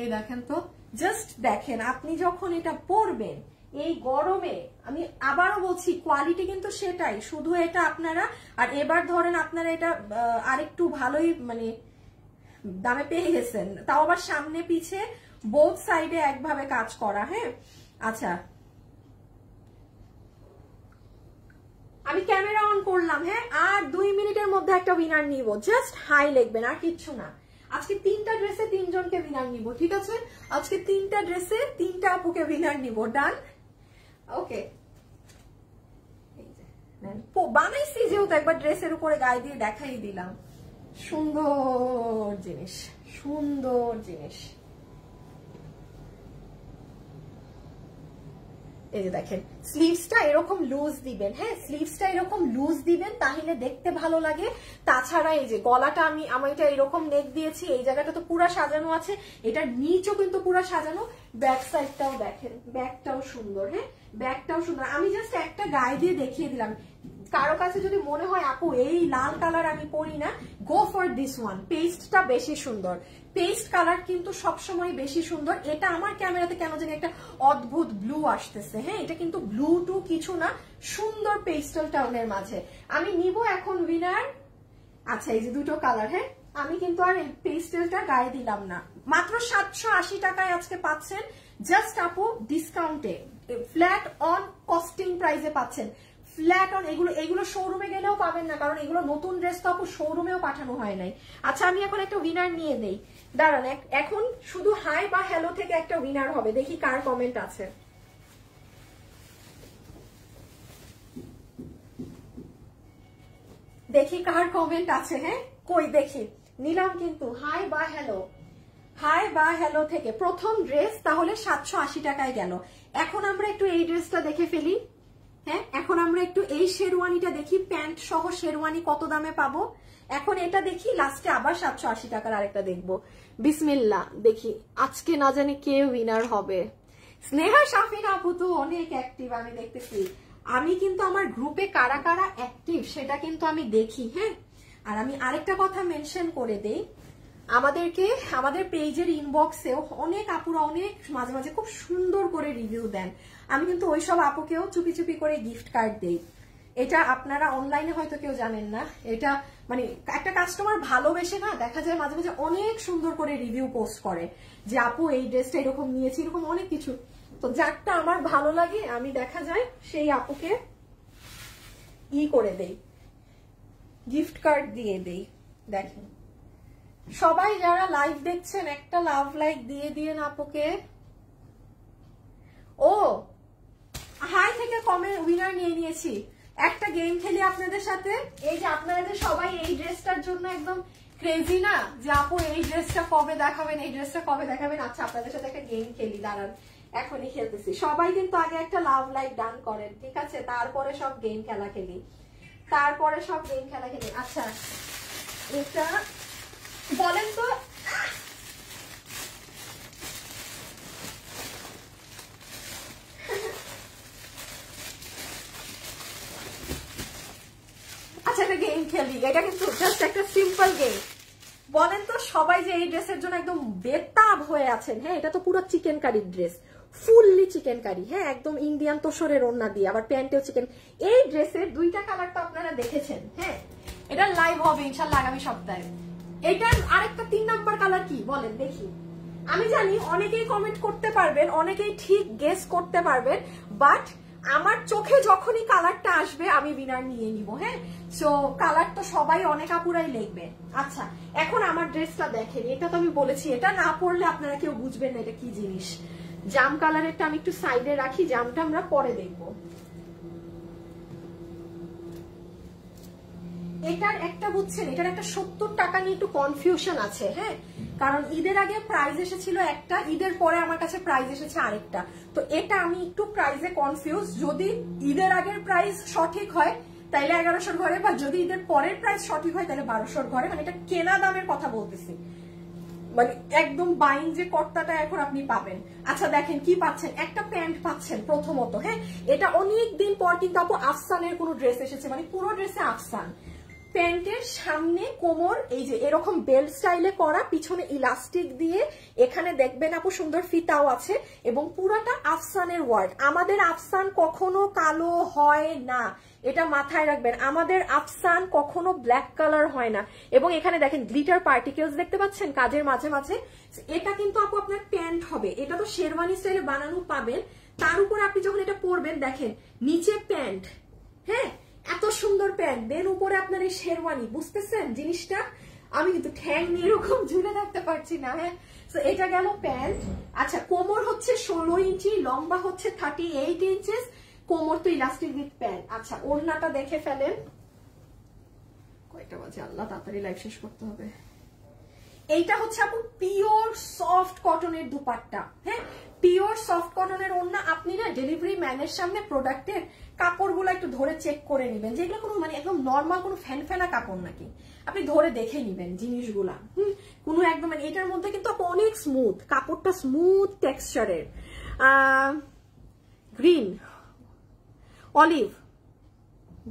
এই দেখেন তো, জাস্ট দেখেন আপনি যখন এটা পরবেন এই গরমে, আমি আবারও বলছি কোয়ালিটি কিন্তু সেটাই, শুধু এটা আপনারা, আর এবার ধরেন আপনারা এটা আরেকটু ভালোই মানে দামে পেয়ে গেছেন, তাও আবার সামনে পিছে বোথ সাইডে একভাবে কাজ করা। হ্যাঁ, আচ্ছা আমি ক্যামেরা অন করলাম। হ্যাঁ, আর 2 মিনিটের মধ্যে একটা উইনার নিব, জাস্ট হাই লিখবেন আর কিচ্ছু না। আজকে 3টা ড্রেসে 3 জনকে উইনার নিব, ঠিক আছে? আজকে 3টা ড্রেসে 3টা আপুকে উইনার নিব, ডান? ওকে, বানাইছি যেহেতু একবার ড্রেসের উপরে গায়ে দিয়ে দেখাই দিলাম। সুন্দর জিনিস, সুন্দর জিনিস। এই যে দেখেন স্লিভসটা এরকম লুজ দিবেন। হ্যাঁ, স্লিভসটা এরকম লুজ দিবেন, তাহলে দেখতে ভালো লাগে। তাছাড়া এই যে গলাটা আমি এটা এরকম নেক দিয়েছি, এই জায়গাটা তো পুরো সাজানো আছে, এটার নিচও কিন্তু পুরো সাজানো। ব্যাক সাইডটাও দেখেন, ব্যাকটাও সুন্দর। হ্যাঁ, ব্যাকটাও সুন্দর। আমি জাস্ট একটা গায়ে দিয়ে দেখিয়ে দিলাম। কারো কাছে যদি মনে হয় আপু এই লাল কালার আমি পরি না, গো ফর দিস ওয়ান। পেস্টটা বেশি সুন্দর, পেস্ট কালার কিন্তু সবসময় বেশি সুন্দর। এটা আমার ক্যামেরাতে কেন জানি একটা অদ্ভুত ব্লু আসতেছে। হ্যাঁ, এটা কিন্তু ব্লু টু কিছু না, সুন্দর পেস্টাল টাউনের মাঝে। আমি নিব এখন উইনার। আচ্ছা এই যে দুটো কালার। হ্যাঁ, আমি কিন্তু আর পেস্টেলটা গায়ে দিলাম না, মাত্র 780 টাকায় আজকে পাচ্ছেন, জাস্ট আপু ডিসকাউন্টে, ফ্ল্যাট অন কস্টিং প্রাইসে পাচ্ছেন, ফ্ল্যাট অন। এগুলো শোরুমে গেলেও পাবেন না, কারণ এগুলো নতুন ড্রেস তো আপু শোরুমেও পাঠানো হয় নাই। আচ্ছা আমি এখন একটা উইনার নিয়ে দেই, দাঁড়ান। এখন শুধু হাই বা হ্যালো থেকে একটা উইনার হবে, দেখি কার কমেন্ট আছে। দেখি কার কমেন্ট আছে। হ্যাঁ, কই দেখি, নিলাম কিন্তু হাই বা হ্যালো, হাই বা হ্যালো থেকে প্রথম ড্রেস তাহলে 780 টাকায় গেল। এখন আমরা একটু এই ড্রেসটা দেখে ফেলি। হ্যাঁ, এখন আমরা একটু এই শেরওয়ানিটা দেখি, প্যান্ট সহ শেরওয়ানি কত দামে পাবো। এখন এটা দেখি, লাস্টে আবার 780 টাকার আরেকটা দেখবো। বিসমিল্লাহ, দেখি আজকে না জানি কে উইনার হবে। স্নেহা শাফিন আপু তো অনেক অ্যাক্টিভ, আমি দেখতেছি। আমি কিন্তু আমার গ্রুপে কারা কারা অ্যাক্টিভ সেটা কিন্তু আমি দেখি। হ্যাঁ, আর আমি আরেকটা কথা মেনশন করে দেই, আমাদের পেজের ইনবক্সেও অনেক আপুরা অনেক মাঝে মাঝে খুব সুন্দর করে রিভিউ দেন। আমি কিন্তু ওইসব আপুকেও চুপি চুপি করে গিফট কার্ড দেই। এটা আপনারা অনলাইনে হয়তো কেউ জানেন না, এটা মানে একটা কাস্টমার ভালোবেসে না দেখা যায় মাঝে মাঝে অনেক সুন্দর করে রিভিউ পোস্ট করে যে আপু এই ড্রেসটা এরকম নিয়েছি, এরকম অনেক কিছু। তো যারটা আমার ভালো লাগে আমি দেখা যায় সেই আপুকে করে দেই, গিফট কার্ড দিয়ে দেই। দেখেন সবাই যারা লাইভ দেখছেন একটা লাভ লাইক দিয়ে দিয়ে আপুকে। ও হাই থেকে কমে উইনার নিয়ে নিয়েছি। একটা গেম খেলি আপনাদের সাথে। এই যে আপনারা যে সবাই এই ড্রেসটার জন্য একদম ক্রেজি না যে আপু এই ড্রেসটা কবে দেখাবেন, এই ড্রেসটা কবে দেখাবেন। আচ্ছা আপনাদের সাথে একটা গেম খেলি, দাঁড়ান এখনই খেলতেছি। সবাই কিন্তু আগে একটা লাভ লাইক ডান করেন, ঠিক আছে? তারপরে সব গেম খেলা খেলি, তারপরে সব গেম খেলা খেলি। আচ্ছা এটা বলেন তো, আচ্ছা একটা গেম খেলি, এটা কিন্তু জাস্ট একটা সিম্পল গেম। বলেন তো সবাই যে এই ড্রেসের জন্য একদম বেতাব হয়ে আছেন, হ্যাঁ এটা তো পুরো চিকেন কারির ড্রেস, ফুললি চিকেন কারি, হ্যাঁ একদম ইন্ডিয়ান তোষরের ওড়না দিয়ে, আবার প্যান্টেও চিকেন। এই ড্রেসের দুইটা কালার তো আপনারা দেখেছেন, হ্যাঁ এটা লাইভ হবে ইনশাআল্লাহ আগামী সপ্তাহে। এটার আরেকটা 3 নাম্বার কালার কি বলেন দেখি? আমি জানি অনেকেই কমেন্ট করতে পারবেন, অনেকেই ঠিক গেস করতে পারবেন, বাট আমার চোখে যখনই কালারটা আসবে আমি উইনার নিয়ে নিব, হ্যাঁ। সো কালার তো সবাই অনেক আপুরাই লিখবে। আচ্ছা এখন আমার ড্রেসটা দেখেন, এটা তো আমি বলেছি এটা না পরলে আপনারা কেউ বুঝবেন না এটা কি জিনিস। জাম কালারেরটা আমি একটু সাইডে রাখি, জামটা আমরা পরে দেখবো। এটার একটা বুঝছেন, এটার একটা 70 টাকা নিয়ে একটু কনফিউশন আছে, হ্যাঁ কারণ ঈদের আগে প্রাইস এসেছিল একটা, ঈদের পরে আমার কাছে প্রাইস এসেছে আরেকটা। তো এটা আমি একটু প্রাইসে কনফিউজ। যদি ঈদের আগের প্রাইস সঠিক হয় তাইলে 1100 ঘরে, বা যদি ঈদের পরের প্রাইস সঠিক হয় তাহলে 1200 ঘরে। মানে এটা কেনা দামের কথা বলতেছি, মানে একদম বাইং যে কর্তাটা এখন আপনি পাবেন। আচ্ছা দেখেন কি পাচ্ছেন, একটা প্যান্ট পাচ্ছেন প্রথমত, হ্যাঁ এটা অনেক দিন পর কিন্তু আপু আফসানের কোনো ড্রেস এসেছে, মানে পুরো ড্রেসে আফসান। প্যান্টের সামনে কোমর এই যে এরকম বেল্ট স্টাইলে করা, পিছনে ইলাস্টিক দিয়ে, এখানে দেখবেন আপু সুন্দর ফিতাও আছে, এবং পুরাটা আফসানের ওয়ার্ড। আমাদের আফসান কখনো কালো হয় না, এটা মাথায় রাখবেন। আমাদের আফসান কখনো ব্ল্যাক কালার হয় না। এবং এখানে দেখেন গ্লিটার পার্টিকেলস দেখতে পাচ্ছেন কাজের মাঝে মাঝে। এটা কিন্তু আপু আপনার প্যান্ট হবে, এটা তো শেরওয়ানি স্টাইলে বানানো পাবেন। তার উপরে আপনি যখন এটা পরবেন দেখেন নিচে প্যান্ট, হ্যাঁ এত সুন্দর প্যান্ট, দেন উপরে আপনার এই শেরওয়ানি, বুঝতেছেন জিনিসটা? আমি কিন্তু ঠ্যাং নিয়ে এরকম ঝুলে থাকতে পারছি না, হ্যাঁ। তো এটা গেল প্যান্ট। আচ্ছা কোমর হচ্ছে 16 ইঞ্চি, লম্বা হচ্ছে 38 ইঞ্চেস, কোমর তো ইলাস্টিক উইথ প্যান্ট। আচ্ছা ওড়নাটা দেখে ফেলেন, কয়টা বাজে আল্লাহ, তাড়াতাড়ি লাইভ শেষ করতে হবে। এইটা হচ্ছে আপু পিওর সফট কটনের দুপাট্টা, হ্যাঁ পিওর সফট কটনের ওড়না। আপনি না ডেলিভারি ম্যানের সামনে প্রোডাক্টের কাপড়গুলো একটু ধরে চেক করে নেবেন, যেগুলো কোনো মানে একদম নর্মাল কোনো ফ্যানফ্যানা কাপড় নাকি, আপনি ধরে দেখে নিবেন জিনিসগুলা। কোনো একদম মানে এটার মধ্যে কিন্তু অনেক স্মুথ, কাপড়টা স্মুথ টেক্সচারের। গ্রিন, অলিভ,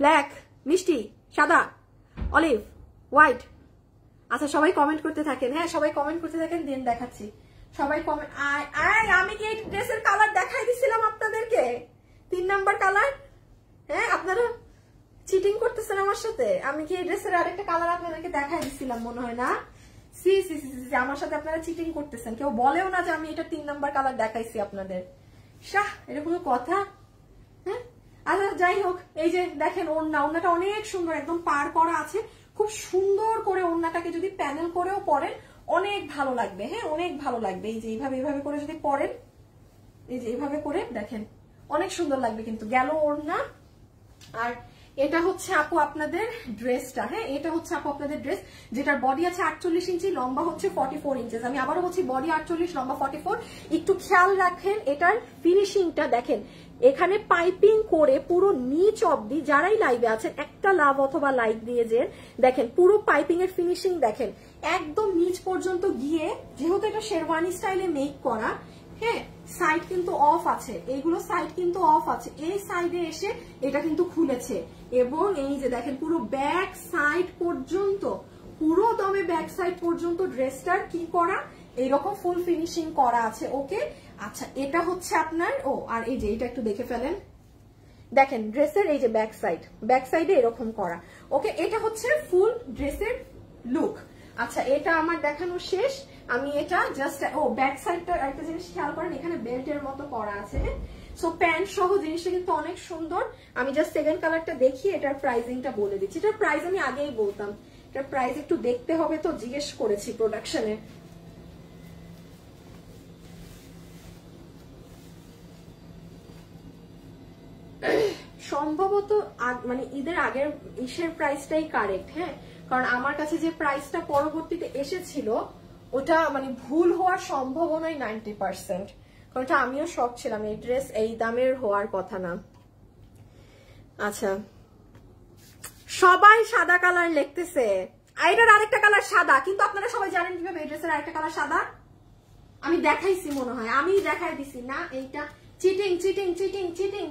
ব্ল্যাক, মিষ্টি, সাদা, অলিভ, হোয়াইট। আচ্ছা সবাই কমেন্ট করতে থাকেন, হ্যাঁ সবাই কমেন্ট করতে থাকেন, দেন দেখাচ্ছি। সবাই কমেন্ট। আমি কি এই ড্রেসের কালার দেখাই দিছিলাম আপনাদেরকে? 3 নাম্বার কালার, হ্যাঁ আপনারা চিটিং করতেছেন আমার সাথে। আমি কি এই ড্রেসের আরেকটা কালার আপনাদেরকে দেখাই দিছিলাম মনে হয় না? সি সি সি সি আমার সাথে আপনারা চিটিং করতেছেন, কেউ বলেও না যে আমি এটা 3 নাম্বার কালার দেখাইছি আপনাদের। শাহ এটা কোনো কথা, হ্যাঁ। আচ্ছা যাই হোক, এই যে দেখেন ওড়নাটা অনেক সুন্দর, একদম পার করা আছে, খুব সুন্দর করে ওড়নাটাকে যদি প্যানেল করেও পরেন অনেক ভালো লাগবে, হ্যাঁ অনেক ভালো লাগবে। এই যে এইভাবে করে যদি পরেন, এই যে এইভাবে করে দেখেন অনেক সুন্দর লাগবে কিন্তু। গেল ওড়না। আর এটা হচ্ছে আপু আপনাদের ড্রেসটা, হ্যাঁ এটা হচ্ছে আপু আপনাদের ড্রেস, যেটার বডি আছে 48 ইঞ্চি, লম্বা হচ্ছে 44 ইঞ্চেস। আমি আবারও বলছি বডি 48, লম্বা 44। একটু খেয়াল রাখেন এটার ফিনিশিংটা দেখেন, এখানে পাইপিং করে পুরো নিচ অব্দি, যারাই লাইভে আছেন একটা লাভ অথবা লাইক দিয়ে যে দেখেন পুরো পাইপিং এর ফিনিশিং দেখেন, একদম নিচ পর্যন্ত গিয়ে, যেহেতু এটা শেরওয়ানি স্টাইলে মেক করা, হ্যাঁ সাইড কিন্তু অফ আছে, এইগুলো সাইড কিন্তু অফ আছে, এই সাইডে এসে এটা কিন্তু খুলেছে। এবং এই যে দেখেন পুরো ব্যাক সাইড পর্যন্ত, পুরো দমে ব্যাক সাইড পর্যন্ত ড্রেসটার কি করা, এইরকম ফুল ফিনিশিং করা আছে, ওকে। আচ্ছা এটা হচ্ছে আপনার, ও আর এই যে এটা একটু দেখে ফেলেন, দেখেন ড্রেসের এই যে ব্যাক সাইডে এরকম করা। ওকে, এটা হচ্ছে ফুল ড্রেসের লুক। আচ্ছা, এটা আমার দেখানো শেষ। আমি এটা জাস্ট ব্যাক সাইডটা একটা জিনিস খেয়াল করেন, এখানে বেল্টের মতো করা আছে। সো প্যান্ট সহ জিনিসটা কিন্তু অনেক সুন্দর। আমি জাস্ট সেকেন্ড কালারটা দেখি, এটার প্রাইসিংটা বলে দিচ্ছি। এটার প্রাইস আমি আগেই বলতাম, এটার প্রাইস একটু দেখতে হবে, তো জিজ্ঞেস করেছি প্রোডাকশনে। সম্ভবত মানে ঈদের আগের ইসের প্রাইসটাই কারেক্ট। হ্যাঁ, কারণ আমার কাছে যে প্রাইসটা পরবর্তীতে এসেছিল ওটা মানে ভুল হওয়ার সম্ভাবনাই 90%, কারণ এটা আমিও শক ছিলাম, এই ড্রেস এই দামের হওয়ার কথা না। আচ্ছা, সবাই সাদা কালার লিখতেছে, এটার আরেকটা কালার সাদা, কিন্তু আপনারা সবাই জানেন কিভাবে এই ড্রেসের আরেকটা কালার সাদা? আমি দেখাইছি মনে হয়, আমি দেখাই দিছি না? এইটা চিটিং চিটিং চিটিং চিটিং।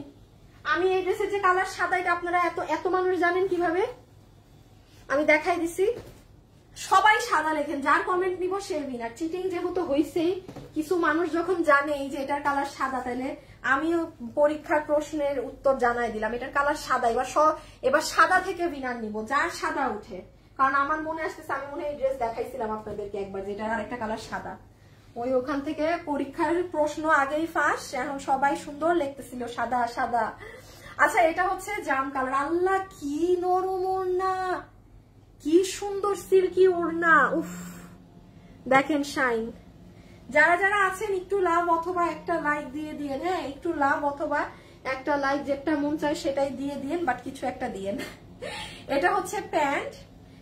আমি এই ড্রেসের যে কালার সাদা, এটা আপনারা এত মানুষ জানেন কিভাবে? আমি দেখাই দিছি। সবাই সাদা লেখেন, যার কমেন্ট নিব সে উইনার। চিটিং যেহেতু হইছেই, কিছু মানুষ যখন জানে যে এটার কালার সাদা, তাহলে আমিও পরীক্ষার প্রশ্নের উত্তর জানাই দিলাম এটার কালার সাদা। এবার সাদা থেকে উইনার নিব, যার সাদা উঠে। কারণ আমার মনে আসতেছে, আমি মনে হয় এই ড্রেস দেখাইছিলাম আপনাদেরকে একবার, যেটার আরেকটা কালার সাদা। ওখান থেকে পরীক্ষার প্রশ্ন আগেই ফাঁস, এখন সবাই সুন্দর লিখতেছিল সাদা সাদা। আচ্ছা, এটা হচ্ছে জাম কালার। আল্লাহ, কি নরম ওড়না, কি সুন্দর সিল্কি ওড়না। উফ, দেখেন শাইন। যারা যারা আছেন একটু লাভ অথবা একটা লাইক দিয়ে দিয়েন। হ্যাঁ, একটু লাভ অথবা একটা লাইক, যেটা মন চায় সেটাই দিয়ে দিয়েন, বাট কিছু একটা দিয়েন। এটা হচ্ছে প্যান্ট।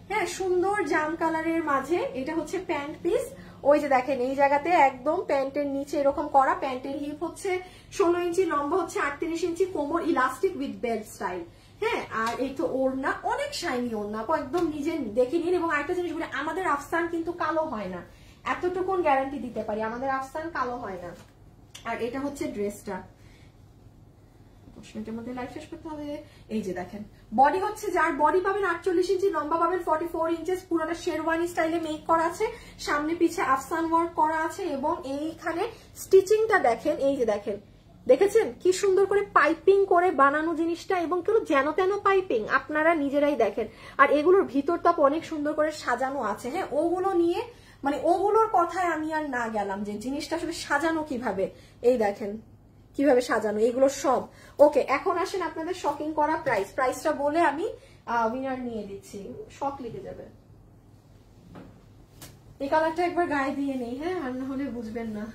হ্যাঁ, সুন্দর জাম কালারের মাঝে এটা হচ্ছে প্যান্ট পিস। ওই যে দেখেন এই জায়গাতে একদম প্যান্টের নিচে এরকম করা। প্যান্টের হিপ হচ্ছে 16 ইঞ্চি, লম্বা হচ্ছে 38 ইঞ্চি, কোমর ইলাস্টিক উইথ বেল্ট স্টাইল। হ্যাঁ, আর এই তো ওড়না, অনেক শাইনি ওড়না, একদম নিজে দেখে নিন। এবং আরেকটা জিনিস বলি, আমাদের আফসান কিন্তু কালো হয় না, এতটুকুন গ্যারান্টি দিতে পারি, আমাদের আফসান কালো হয় না। আর এটা হচ্ছে ড্রেসটা, 10 মিনিটের মধ্যে লাইভ শেষ করতে হবে। এই যে দেখেন, বডি হচ্ছে, যার বডি পাবেন 48 ইঞ্চি, লম্বা পাবেন 44 ইঞ্চেস, পুরোটা শেরওয়ানি স্টাইলে মেক করা আছে, সামনে পিছে আফসান ওয়ার্ক করা আছে। এবং এইখানে স্টিচিংটা দেখেন, এই যে দেখেন, দেখেছেন কি সুন্দর করে পাইপিং করে বানানো জিনিসটা, এবং কেউ যেন তেন পাইপিং, আপনারা নিজেরাই দেখেন। আর এগুলোর ভিতরটা অনেক সুন্দর করে সাজানো আছে। হ্যাঁ, ওগুলো নিয়ে মানে ওগুলোর কথায় আমি আর না গেলাম, যে জিনিসটা আসলে সাজানো কিভাবে। এই দেখেন কিভাবে সাজানো এগুলো সব। ওকে, এখন আসেন আপনাদের শকিং করা প্রাইসটা বলে আমি উইনার নিয়ে দিচ্ছি, শক লিখে যাবে। এই কালারটা একবার গায়ে দিয়ে নেই, হ্যাঁ, আর না হলে বুঝবেন না।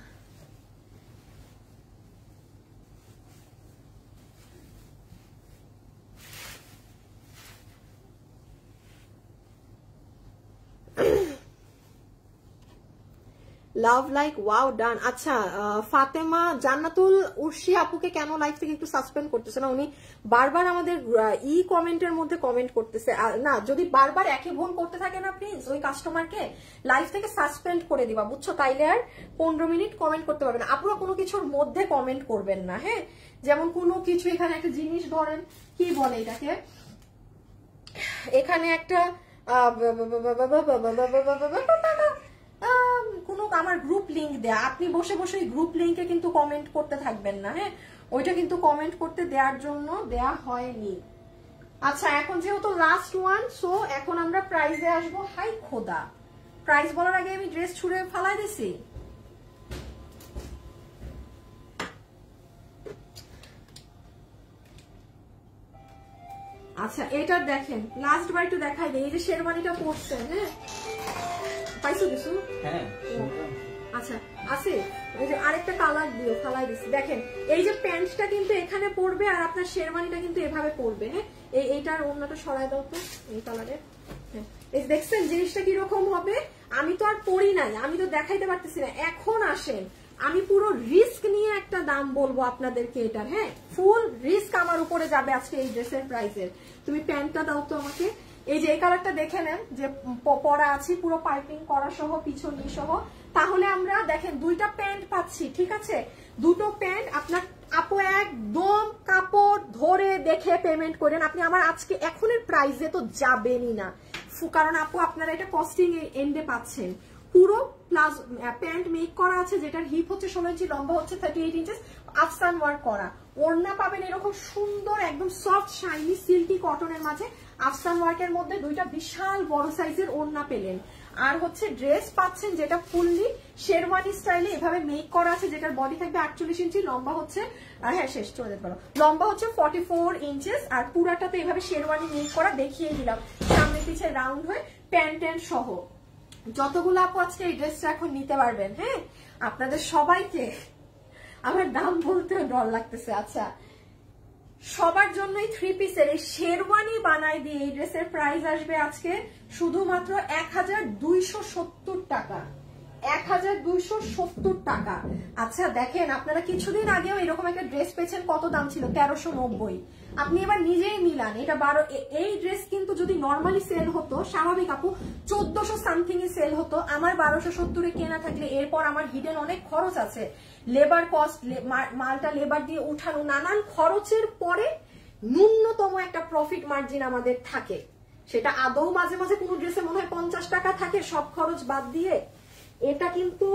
লাভ লাইক ওয়াও ডান। আচ্ছা, ফাতেমা জান্নাতুল উর্শি আপুকে কেন লাইভ থেকে একটু সাসপেন্ড করতেছে না? উনি বারবার আমাদের কমেন্টের মধ্যে কমেন্ট করতেছে। না, যদি বারবার একই ভুল করতে থাকে না, প্লিজ ওই কাস্টমারকে লাইভ থেকে সাসপেন্ড করে দিবা, বুঝছো? তাইলে আর 15 মিনিট কমেন্ট করতে পারবে না। আপনারা কোনো কিছুর মধ্যে কমেন্ট করবেন না। হ্যাঁ, যেমন কোনো কিছু, এখানে একটা জিনিস ধরেন, কি বলে এটাকে, এখানে একটা কোনো আমার গ্রুপ লিংক দেয়া, আপনি বসে বসে গ্রুপ লিংকে কিন্তু কমেন্ট করতে থাকবেন না। হ্যাঁ, ওইটা কিন্তু কমেন্ট করতে দেওয়ার জন্য দেয়া হয়নি। আচ্ছা, এখন যেহেতু লাস্ট ওয়ান, সো এখন আমরা প্রাইসে আসবো। হাই খোদা, প্রাইস বলার আগে আমি ড্রেস ছুঁড়ে ফালাই দিছি। আচ্ছা, এটা দেখেন, লাস্ট বার একটু দেখাই দেয়। এই যে শেরওয়ানিটা পরছেন, হ্যাঁ, পাইছো কিছু? হ্যাঁ, আচ্ছা আছে। এই যে আরেকটা কালার দিও, ফালাই দিছি। দেখেন, এই যে প্যান্টটা কিন্তু এখানে পড়বে, আর আপনার শেরওয়ানিটা কিন্তু এভাবে পড়বে। হ্যাঁ, এইটার ওড়নাটা সরাই দাও তো, এই কালারের। হ্যাঁ, এই দেখছেন জিনিসটা কিরকম হবে? আমি তো আর পরি নাই, আমি তো দেখাইতে পারতেছি না। এখন আসেন, আমি পুরো রিস্ক নিয়ে একটা দাম বলবো আপনাদেরকে এটার। হ্যাঁ, ফুল রিস্ক আমার উপরে যাবে আজকে এই ড্রেসের প্রাইসের। তুমি প্যান্টটা দাও তো আমাকে। এই যে এই কালারটা দেখে নেন, যে পরা আছে পুরো পাইপিং করা সহ, পিছন সহ। তাহলে আমরা দেখেন দুইটা প্যান্ট পাচ্ছি, ঠিক আছে? দুটো প্যান্ট আপনার আপু একদম কাপড় ধরে দেখে পেমেন্ট করেন। আপনি আমার আজকে এখনের প্রাইসে তো যাবেনই না, কারণ আপু আপনারা এটা কস্টিং এন্ডে পাচ্ছেন। পুরো প্লাজ প্যান্ট মেক করা আছে, যেটার হিপ হচ্ছে 16 ইঞ্চি, লম্বা হচ্ছে 38 ইঞ্চেস, আফসান ওয়ার্ক করা। ওড়না পাবেন এরকম সুন্দর একদম সফট শাইনি সিল্কি কটনের মাঝে আফসান ওয়ার্কের মধ্যে দুইটা বিশাল বড় সাইজের ওড়না পেলেন। আর হচ্ছে ড্রেস পাচ্ছেন যেটা ফুললি শেরওয়ানি স্টাইলে এভাবে মেক করা আছে, যেটার বডি থাকবে 48 ইঞ্চি, লম্বা হচ্ছে হ্যাঁ শেষ চলে যেতে পারো, লম্বা হচ্ছে 44 ইঞ্চেস, আর পুরাটাতে এভাবে শেরওয়ানি মেক করা দেখিয়ে দিলাম, সামনে পিছে রাউন্ড হয়ে প্যান্ট সহ। যতগুলো আপু আজকে এই ড্রেসটা এখন নিতে পারবেন, হ্যাঁ আপনাদের সবাইকে আমার দাম বলতে ডর লাগতেছে। আচ্ছা, সবার জন্যই 3 পিসের এই শেরওয়ানি বানাই দিয়ে এই ড্রেসের প্রাইস আসবে আজকে শুধুমাত্র 1270 টাকা, 1270 টাকা। আচ্ছা দেখেন, আপনারা কিছুদিন আগেও এরকম একটা ড্রেস পেয়েছেন, কত দাম ছিল? 1390। আপনি এবার নিজেই মিলান, এটা 12। এই ড্রেস কিন্তু যদি নর্মালি সেল হতো, স্বাভাবিক আপু 1400 সামথিং এ সেল হতো, আমার 1270 এ কেনা থাকলে এরপর আমার হিডেন অনেক খরচ আছে, লেবার কস্ট, মালটা লেবার দিয়ে উঠানো, নানান খরচের পরে ন্যূনতম একটা প্রফিট মার্জিন আমাদের থাকে। সেটা আদৌ মাঝে মাঝে কোনো ড্রেসে মনে হয় 50 টাকা থাকে সব খরচ বাদ দিয়ে। এটা কিন্তু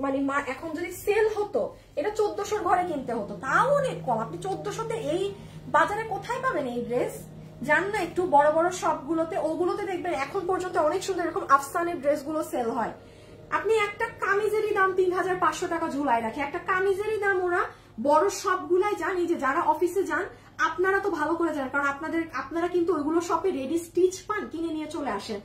মানে এখন যদি সেল হতো এটা 1400 ঘরে কিনতে হতো, তাও অনেক কম। আপনি 1400-তে এই বাজারে কোথায় পাবেন এই ড্রেস? জান না, একটু বড় বড় শপগুলোতে, ওগুলোতে দেখবেন এখন পর্যন্ত অনেক সুন্দর এরকম আফসানের ড্রেসগুলো সেল হয়। আপনি একটা কামিজেরই দাম 3500 টাকা ঝুলাই রাখে, একটা কামিজেরই দাম ওরা বড় সবগুলাই জানি যে যারা অফিসে যান আপনারা তো ভালো করে জানেন, কারণ আপনারা কিন্তু ওইগুলো শপে রেডি স্টিচ পান, কিনে নিয়ে চলে আসেন।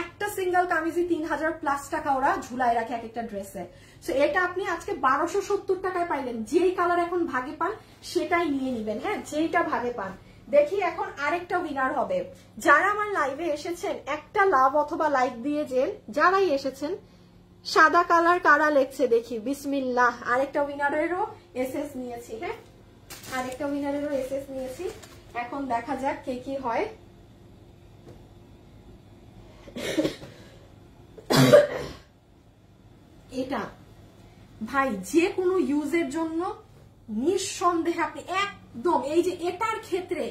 একটা সিঙ্গেল কামিজই 3000+ টাকা ওরা ঝুলাই রাখে এক একটা ড্রেসে। সো এটা আপনি আজকে 1270 টাকায় পাইলেন। যেই কালার এখন ভাগে পান সেটাই নিয়ে নিবেন, হ্যাঁ যেইটা ভাগে পান। দেখি এখন আরেকটা উইনার হবে। যারা আমার লাইভে এসেছেন একটা লাভ অথবা লাইক দিয়ে যেন, যারাই এসেছেন। সাদা কালার কারা লেখছে দেখি, বিসমিল্লাহ। আরেকটা উইনারেরও এসএস নিয়েছি, হ্যাঁ আরেকটা উইনারেরও এসএস নিয়েছি। এখন দেখা যাক কে কি হয়। এটা ভাই যে কোনো ইউজের জন্য নিঃসন্দেহে আপনি একদম, এই যে এটার ক্ষেত্রে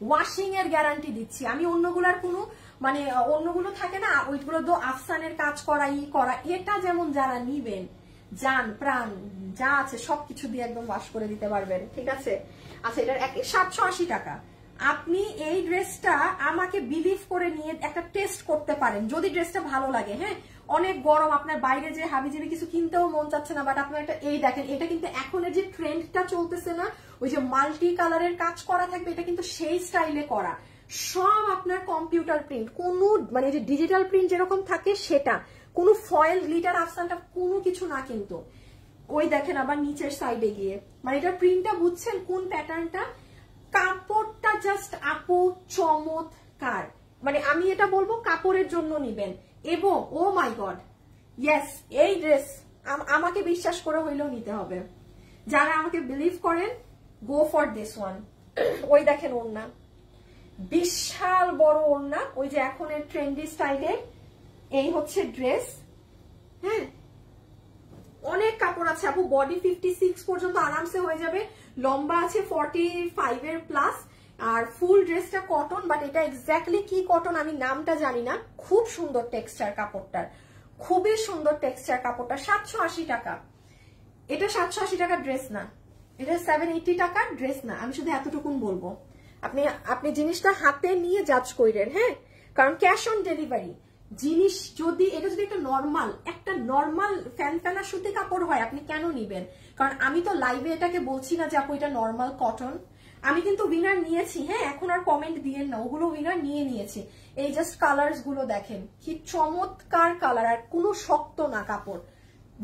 ওয়াশিং এর গ্যারান্টি দিচ্ছি আমি। অন্যগুলার কোনো মানে অন্যগুলো থাকে না, ওইগুলো তো আফসানের কাজ করা ই করা, এটা যেমন যারা নিবেন জান প্রাণ যা আছে সবকিছু দিয়ে একদম ওয়াশ করে দিতে পারবেন, ঠিক আছে। আচ্ছা, এটার 780 টাকা। আপনি এই ড্রেসটা আমাকে বিলিভ করে নিয়ে একটা টেস্ট করতে পারেন যদি ড্রেসটা ভালো লাগে। হ্যাঁ, অনেক গরম, আপনার বাইরে যে হাবিজাবি কিছু কিনতেও মন চাচ্ছে না, বাট আপনার একটা এই দেখেন, এটা কিন্তু এখনের যে ট্রেন্ডটা চলতেছে না, ওই যে মাল্টি কালারের কাজ করা থাকবে, এটা কিন্তু সেই স্টাইলে করা, সব আপনার কম্পিউটার প্রিন্ট, কোনো মানে যে ডিজিটাল প্রিন্ট যেরকম থাকে সেটা, কোনো ফয়েল গ্লিটার আফসানটা কোনো কিছু না কিন্তু। ওই দেখেন আবার নিচের সাইডে গিয়ে, মানে এটা প্রিন্টটা বুঝছেন কোন প্যাটার্নটা, কাপড়টা জাস্ট আপু চমৎকার। মানে আমি এটা বলবো কাপড়ের জন্য নিবেন। এবং ও মাই গড ইয়েস, এই ড্রেস আমাকে বিশ্বাস করে হইলেও নিতে হবে। যারা আমাকে বিলিভ করেন গো ফর দিস ওয়ান। ওই দেখেন ওড়না, বিশাল বড় ওড়না, ওই যে এখন এর ট্রেন্ডি স্টাইলে। এই হচ্ছে ড্রেস, হ্যাঁ অনেক কাপড় আছে আপু, বডি 56 পর্যন্ত আরামসে হয়ে যাবে, লম্বা আছে 45 এর প্লাস। আর ফুল ড্রেসটা কটন, বাট এটা এক্স্যাক্টলি কি কটন আমি নামটা জানি না। খুব সুন্দর টেক্সচার কাপড়টার, খুবই সুন্দর টেক্সচার কাপড়টা। 780 টাকা। এটা 780 টাকার ড্রেস না, এটা 780 টাকার ড্রেস না, আমি শুধু এতটুকুন বলবো। আপনি জিনিসটা হাতে নিয়ে জাজ করেন, হ্যাঁ কারণ ক্যাশ অন ডেলিভারি জিনিস যদি এটা যদি একটা নর্মাল ফ্যানা সুতি কাপড় হয় আপনি কেন নিবেন? কারণ আমি তো লাইভে এটাকে বলছি না যে আপু এটা নর্মাল কটন। আমি কিন্তু উইনার নিয়েছি, হ্যাঁ এখন আর কমেন্ট দিয়েন না, ওগুলো উইনার নিয়েছি। এই জাস্ট কালার্স গুলো দেখেন কি চমৎকার কালার, আর কোনো শক্ত না কাপড়,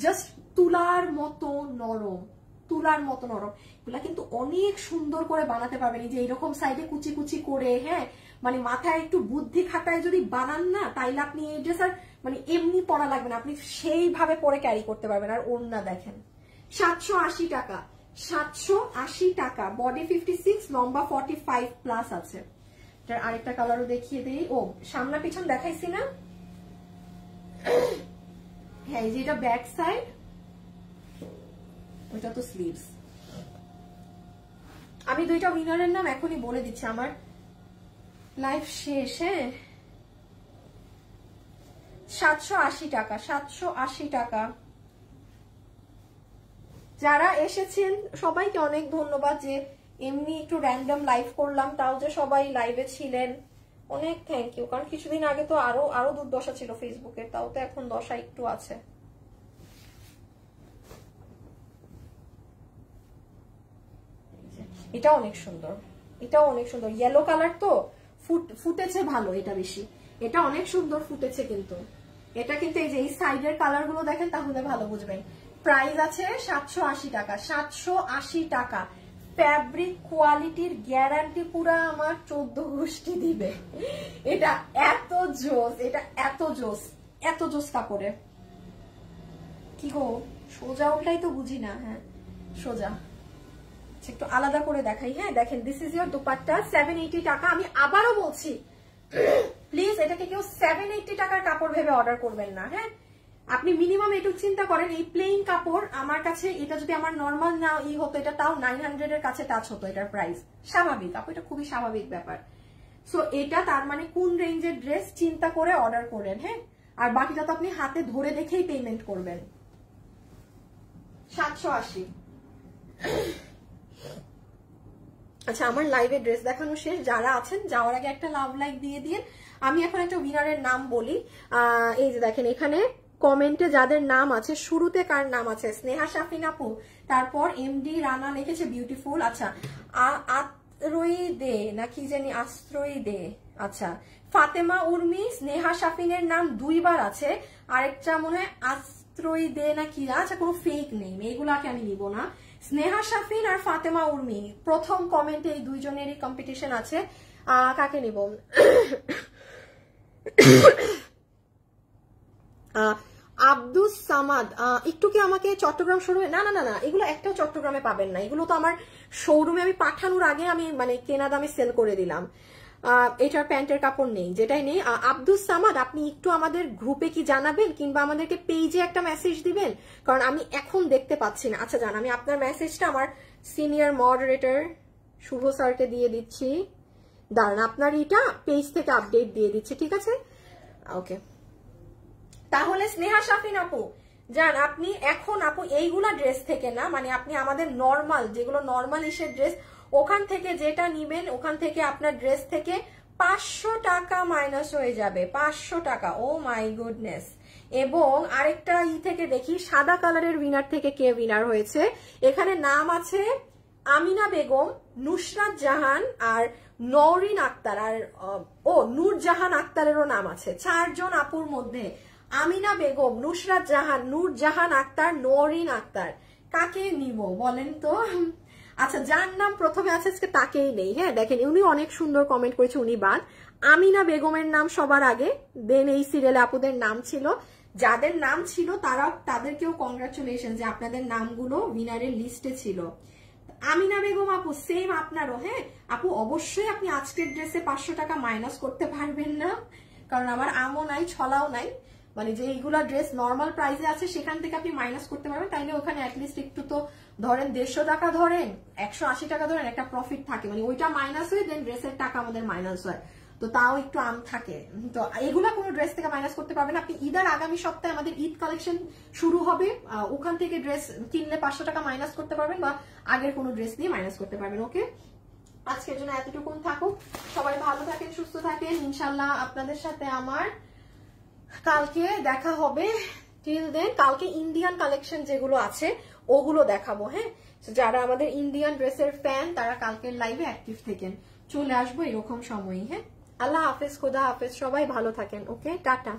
জাস্ট তুলার মতো নরম, তুলার মতো নরম। এগুলা কিন্তু অনেক সুন্দর করে বানাতে পারবেন, এই যে এরকম সাইডে কুচি কুচি করে, হ্যাঁ মানে মাথায় একটু বুদ্ধি খাটায় যদি বানান না, তাইলে আপনি এই ড্রেস আর মানে এমনি পরা লাগবে না, আপনি সেইভাবে পরে ক্যারি করতে পারবেন। আর ওড়না দেখেন 780 টাকা, 780 টাকা, বডি 56, লম্বা 45 প্লাস আছে। এটার আরেকটা কালারও দেখিয়ে দিই। ও সামনা পিছন দেখাইছি না, হ্যাঁ এই যে এটা ব্যাক সাইড, ওইটা তো স্লিভস। আমি দুইটা উইনারের নাম এখনই বলে দিচ্ছি, আমার লাইভ শেষ। হ্যাঁ 780 টাকা, 780 টাকা। যারা এসেছেন সবাইকে অনেক ধন্যবাদ, যে এমনি একটু র্যান্ডম লাইভ করলাম, তাও যে সবাই লাইভে ছিলেন অনেক থ্যাংক ইউ। কারণ কিছুদিন আগে তো আরো দুর্দশা ছিল ফেসবুকের, তাও তো এখন দশা একটু আছে। এটা অনেক সুন্দর, এটাও অনেক সুন্দর, ইয়েলো কালার তো ফুটেছে ভালো, এটা বেশি, এটা অনেক সুন্দর ফুটেছে। কিন্তু এটা কিন্তু এই যে এই সাইডের কালার গুলো দেখেন তাহলে ভালো বুঝবেন। প্রাইস আছে 780 টাকা, 780 টাকা। ফ্যাব্রিক কোয়ালিটির গ্যারান্টি পুরা আমার 14 গোষ্ঠী দিবে। এটা এত জোস, এটা এত জোস, এত জোস কাপড়ে। কি গো সোজা ওটাই তো বুঝি না। হ্যাঁ সোজা, একটু আলাদা করে দেখাই। হ্যাঁ দেখেন, দিস ইজ ইয়োর দুপাট্টা, 780 টাকা। আমি আবারও বলছি প্লিজ এটাকে কেউ 780 টাকার কাপড় ভেবে অর্ডার করবেন না। হ্যাঁ আপনি মিনিমাম একটু চিন্তা করেন, এই প্লেন কাপড় আমার কাছে এটা যদি আমার নর্মাল না হতো, এটা তাও 900 এর কাছে টাচ হতো এটার প্রাইস। স্বাভাবিক আপু, এটা খুবই স্বাভাবিক ব্যাপার। সো এটা তার মানে কোন রেঞ্জের ড্রেস চিন্তা করে অর্ডার করেন। হ্যাঁ আর বাকিটা তো আপনি হাতে ধরে দেখেই পেমেন্ট করবেন। 780। আচ্ছা আমার লাইভে ড্রেস দেখানো শেষ। যারা আছেন যাওয়ার আগে একটা লাভ লাইক দিয়ে দিয়ে আমি এখন একটা উইনারের নাম বলি। এই যে দেখেন এখানে কমেন্টে যাদের নাম আছে, শুরুতে কার নাম আছে, স্নেহা শাফিন আপু, তারপর এমডি রানা লিখেছে বিউটিফুল। আচ্ছা আত্রই দে নাকি জানি, আশ্রয় দে। আচ্ছা ফাতেমা উর্মি, স্নেহা শাফিনের নাম 2 বার আছে, আরেকটা মনে হয় আশ্রয় দে নাকি। আচ্ছা কোনো ফেক নেই, এগুলাকে আমি নিব না। স্নেহা শাফিন আর ফাতেমা উর্মি প্রথম কমেন্টে, এই দুইজনেরই কম্পিটিশন আছে। কাকে নিব? আব্দুস সামাদ, একটু কি আমাকে চট্টগ্রাম শোরুমে, না না না না এগুলো একটাও চট্টগ্রামে পাবেন না, এগুলো তো আমার শোরুমে আমি পাঠানোর আগে আমি মানে কেনা দামে সেল করে দিলাম। এটার প্যান্টের কাপড় নেই, যেটাই নেই। আব্দুস সামাদ আপনি একটু আমাদের গ্রুপে কি জানাবেন, কিংবা আমাদেরকে পেজে একটা মেসেজ দিবেন, কারণ আমি এখন দেখতে পাচ্ছি না। আচ্ছা জান, আমি আপনার মেসেজটা আমার সিনিয়র মডারেটর শুভ স্যারকে দিয়ে দিচ্ছি, দাঁড়ান আপনার এটা পেজ থেকে আপডেট দিয়ে দিচ্ছি, ঠিক আছে? ওকে তাহলে স্নেহা শাফিন আপু যান, আপনি এখন আপু এইগুলা ড্রেস থেকে না, মানে আপনি আমাদের নর্মাল যেগুলো নর্মাল ইসের ড্রেস, ওখান থেকে যেটা নিবেন ওখান থেকে আপনার ড্রেস থেকে 500 টাকা মাইনাস হয়ে যাবে, 500 টাকা। ও মাই গুডনেস। এবং আরেকটা থেকে দেখি সাদা কালারের উইনার থেকে কে উইনার হয়েছে। এখানে নাম আছে আমিনা বেগম, নুসরাত জাহান আর নওরিন আক্তার, আর নূরজাহান আক্তারেরও নাম আছে। 4 জন আপুর মধ্যে আমিনা বেগম, নুসরাত জাহান, নূরজাহান আক্তার, নওরিন আক্তার, কাকে নিব বলেন তো? আচ্ছা যার নাম প্রথমে আছে আজকে তাকেই নেই। হ্যাঁ দেখেন উনি অনেক সুন্দর কমেন্ট করেছে, উনি বাদ। আমিনা বেগমের নাম সবার আগে, দেন এই সিরিয়ালে আপুদের নাম ছিল। যাদের নাম ছিল তাদেরকেও কংগ্রাচুলেশন যে আপনাদের নামগুলো উইনারের লিস্টে ছিল। আমিনা বেগম আপু সেম আপনারও। হ্যাঁ আপু অবশ্যই আপনি আজকের ড্রেসে 500 টাকা মাইনাস করতে পারবেন না, কারণ আমার আমও নাই ছলাও নাই, মানে যে এইগুলা ড্রেস নর্মাল প্রাইসে আছে সেখান থেকে আপনি মাইনাস করতে পারবেন, তাইলে ওখানে অ্যাটলিস্ট একটু তো ধরেন 150 টাকা ধরেন, 180 টাকা ধরেন, একটা প্রফিট থাকে, মানে ওইটা মাইনাস হয়ে দেন ড্রেসের টাকা আমাদের মাইনাস হয়, তো তাও একটু আম থাকে। তো এগুলা কোনো ড্রেস থেকে মাইনাস করতে পারবেন। আপনি ঈদের আগামী সপ্তাহে আমাদের ঈদ কালেকশন শুরু হবে, ওখান থেকে ড্রেস কিনলে 500 টাকা মাইনাস করতে পারবেন, বা আগের কোনো ড্রেস নিয়ে মাইনাস করতে পারবেন। ওকে আজকের জন্য এতটুকুন থাকুক, সবাই ভালো থাকেন, সুস্থ থাকেন। ইনশাল্লাহ আপনাদের সাথে আমার কালকে দেখা হবে। টিল দেন কালকে ইন্ডিয়ান কালেকশন যেগুলো আছে ওগুলো দেখাবো। হ্যাঁ যারা আমাদের ইন্ডিয়ান ড্রেসের ফ্যান তারা কালকের লাইভে অ্যাক্টিভ থেকেন, চলে আসবো এরকম সময়ই। হ্যাঁ আল্লাহ হাফেজ, খোদা হাফেজ, সবাই ভালো থাকেন। ওকে টাটা।